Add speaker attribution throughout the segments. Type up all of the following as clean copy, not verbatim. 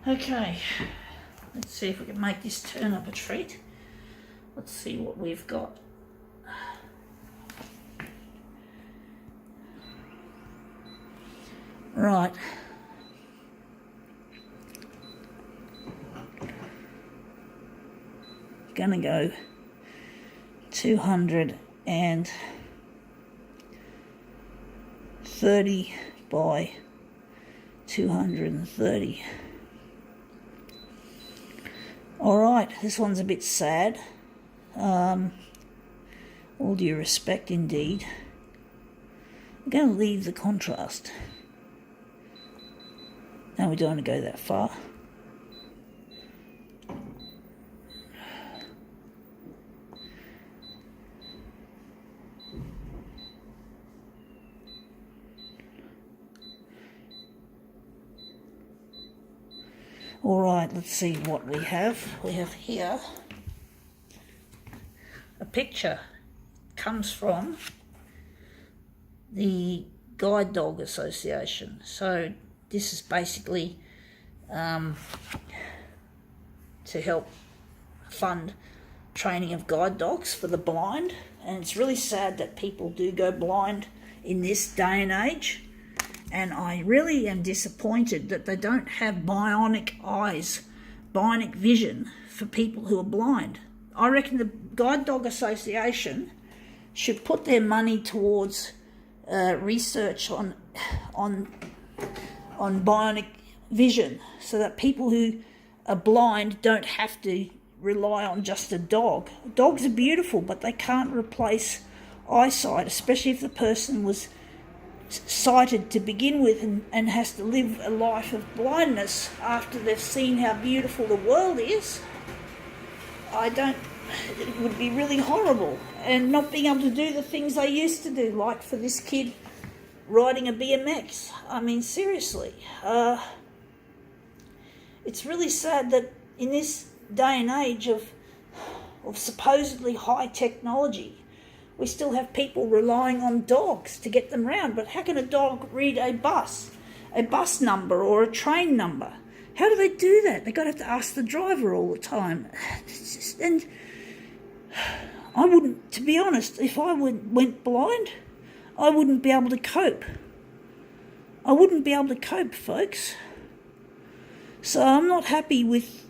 Speaker 1: Okay, let's see if we can make this turn up a treat. Let's see what we've got. Right. Gonna go 230 by 230. Alright, this one's a bit sad. All due respect indeed. I'm going to leave the contrast. No, we don't want to go that far. All right, let's see what we have. We have here a picture. Comes from the Guide Dog Association. So this is basically to help fund training of guide dogs for the blind. And it's really sad that people do go blind in this day and age. And I really am disappointed that they don't have bionic eyes, bionic vision for people who are blind. I reckon the Guide Dog Association should put their money towards research on bionic vision, so that people who are blind don't have to rely on just a dog. Dogs are beautiful, but they can't replace eyesight, especially if the person was sighted to begin with and has to live a life of blindness after they've seen how beautiful the world is. It would be really horrible, and not being able to do the things they used to do, like for this kid riding a BMX. I mean, seriously, it's really sad that in this day and age of supposedly high technology, we still have people relying on dogs to get them round. But how can a dog read a bus number or a train number? How do they do that? They've got to have to ask the driver all the time. And I wouldn't, to be honest, if I went blind, I wouldn't be able to cope. I wouldn't be able to cope, folks. So I'm not happy with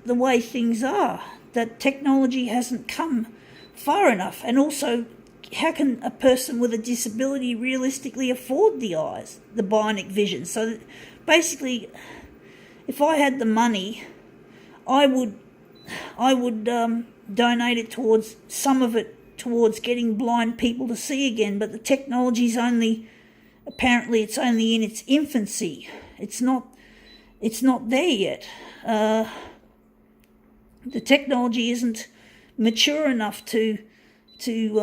Speaker 1: the way things are, that technology hasn't come far enough. And also, how can a person with a disability realistically afford the eyes, the bionic vision? So basically, if I had the money, I would donate it towards some of it towards getting blind people to see again. But the technology's apparently it's only in its infancy. It's not there yet. The technology isn't mature enough to do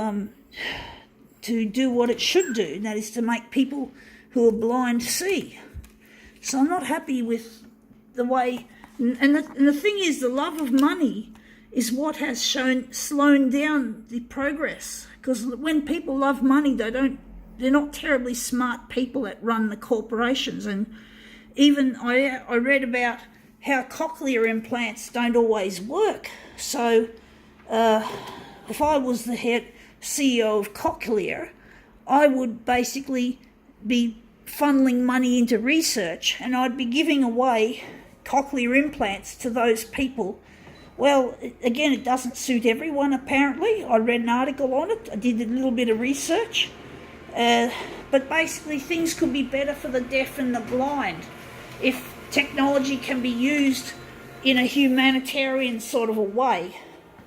Speaker 1: what it should do, and that is to make people who are blind see. So I'm not happy with the way, and the thing is, the love of money is what has slowed down the progress. Because when people love money, they're not terribly smart people that run the corporations. And even I read about how cochlear implants don't always work. So if I was the head CEO of Cochlear, I would basically be funneling money into research, and I'd be giving away cochlear implants to those people. Well, again, it doesn't suit everyone, apparently. I read an article on it. I did a little bit of research. But basically, things could be better for the deaf and the blind if technology can be used in a humanitarian sort of a way,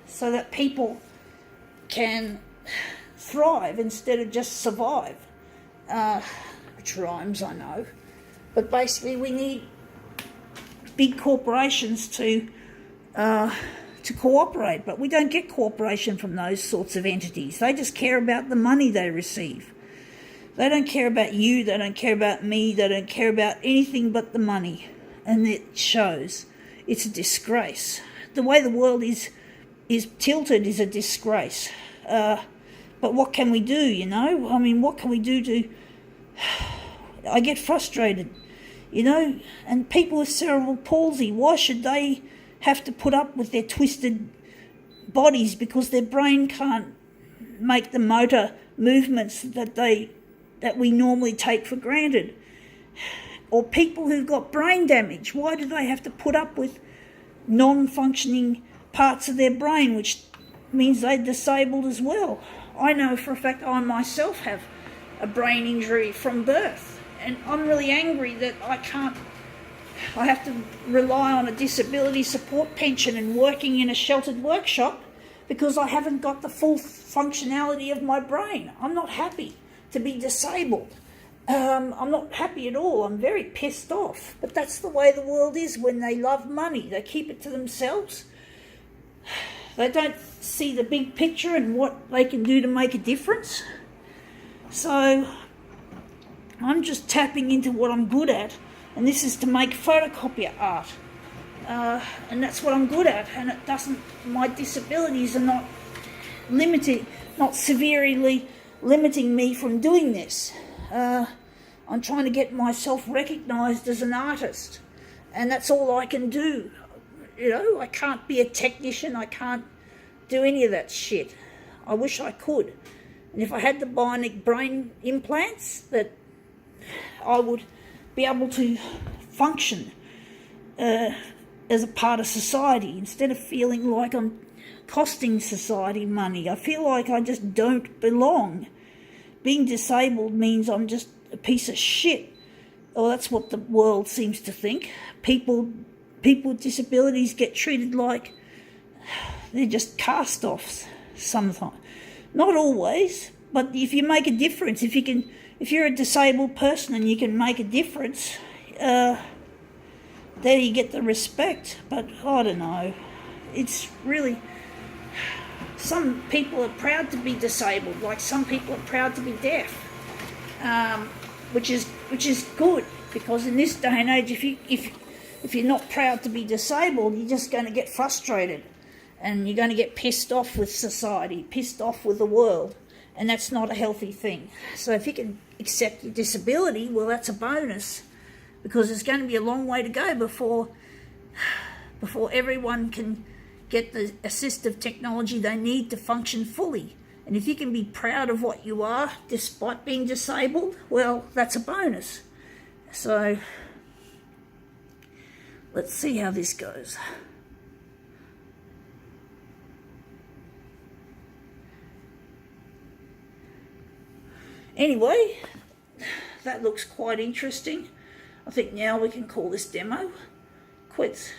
Speaker 1: so that people can thrive instead of just survive. Which rhymes, I know. But basically, we need big corporations to cooperate, but we don't get cooperation from those sorts of entities. They just care about the money they receive. They don't care about you, they don't care about me, they don't care about anything but the money. And it shows. It's a disgrace. The way the world is tilted is a disgrace. But what can we do, I mean, what can we do to... I get frustrated. you know. And people with cerebral palsy, why should they have to put up with their twisted bodies because their brain can't make the motor movements that we normally take for granted? Or people who've got brain damage, why do they have to put up with non-functioning parts of their brain, which means they're disabled as well? I know for a fact I myself have a brain injury from birth, and I'm really angry that I have to rely on a disability support pension and working in a sheltered workshop because I haven't got the full functionality of my brain. I'm not happy to be disabled. I'm not happy at all. I'm very pissed off. But that's the way the world is when they love money. They keep it to themselves. They don't see the big picture and what they can do to make a difference. So I'm just tapping into what I'm good at, and this is to make photocopier art. And that's what I'm good at, and my disabilities are not severely limiting me from doing this. I'm trying to get myself recognised as an artist, and that's all I can do. You know, I can't be a technician, I can't do any of that shit. I wish I could. And if I had the bionic brain implants, that I would be able to function as a part of society instead of feeling like I'm costing society money. I feel like I just don't belong. Being disabled means I'm just a piece of shit. Or that's what the world seems to think. People with disabilities get treated like they're just cast-offs sometimes. Not always, but if you make a difference, if you're a disabled person and you can make a difference, there you get the respect. But I don't know. It's really... Some people are proud to be disabled, like some people are proud to be deaf, which is good, because in this day and age, if you're not proud to be disabled, you're just going to get frustrated, and you're going to get pissed off with society, pissed off with the world, and that's not a healthy thing. So if you can accept your disability, well, that's a bonus, because it's going to be a long way to go before everyone can get the assistive technology they need to function fully. And if you can be proud of what you are despite being disabled, well, that's a bonus. So let's see how this goes. Anyway, that looks quite interesting. I think now we can call this demo quits.